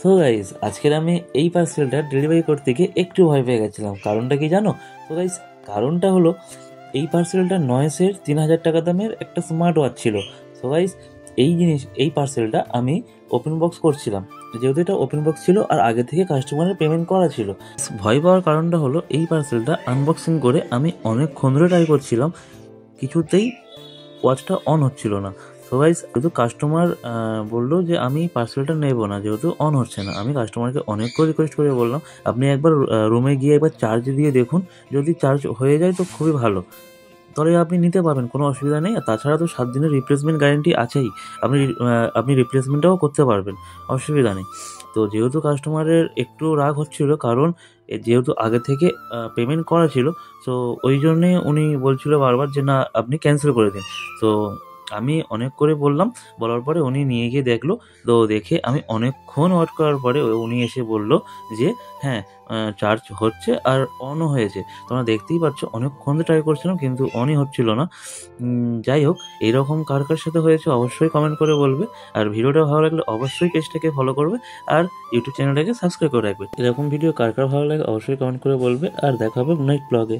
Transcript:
So guys আজকের আমি এই পার্সেলটা ডেলিভারি করতে গিয়ে একটু ভয় পেয়ে গেছিলাম। কারণটা কি জানো? তো গাইজ কারণটা হলো এই পার্সেলটা নয়েসের 3,000 টাকা দামের একটা স্মার্ট ওয়াচ ছিল। সো গাইজ এই পার্সেলটা আমি ওপেন বক্স করছিলাম, যেহেতু এটা ওপেন বক্স ছিল আর আগে থেকে কাস্টমারের পেমেন্ট করা ছিল। ভয় পাওয়ার কারণটা হলো এই পার্সেলটা আনবক্সিং করে আমি অনেকক্ষণ ধরে ট্রাই করছিলাম, কিছুতেই ওয়াচটা অন হচ্ছিল না। সো গাইস যেহেতু কাস্টমার বললো যে আমি পার্সেলটা নেব না, যেহেতু অন হচ্ছে না, আমি কাস্টমারকে অনেক করে রিকোয়েস্ট করে বললাম আপনি একবার রুমে গিয়ে একবার চার্জ দিয়ে দেখুন, যদি চার্জ হয়ে যায় তো খুবই ভালো, তাহলে আপনি নিতে পারবেন, কোনো অসুবিধা নেই। আর তাছাড়া তো 7 দিনের রিপ্লেসমেন্ট গ্যারেন্টি আছেই, আপনি রিপ্লেসমেন্টটাও করতে পারবেন, অসুবিধা নেই। তো যেহেতু কাস্টমারের একটু রাগ হচ্ছিল, কারণ যেহেতু আগে থেকে পেমেন্ট করা ছিল, তো ওই জন্যে উনি বলছিল বারবার যে না আপনি ক্যান্সেল করে দিন। তো আমি অনেক করে বলার পরে উনি নিয়ে গিয়ে দেখলো। তো দেখে আমি অনেকক্ষণ ওয়েট করার পরে উনি এসে বলল যে হ্যাঁ চার্জ হচ্ছে আর অনও হয়েছে। তোমরা দেখতেই পাচ্ছ অনেকক্ষণ ট্রাই করছিলাম কিন্তু অনই হচ্ছিল না। যাই হোক, এইরকম কার কার সাথে হয়েছে অবশ্যই কমেন্ট করে বলবে। আর ভিডিওটা ভালো লাগলে অবশ্যই পেজটাকে ফলো করবে আর ইউটিউব চ্যানেলটাকে সাবস্ক্রাইব করে রাখবে। এরকম ভিডিও কার কার ভালো লাগে অবশ্যই কমেন্ট করে বলবে। আর দেখা হবে নেক্সট ব্লগে।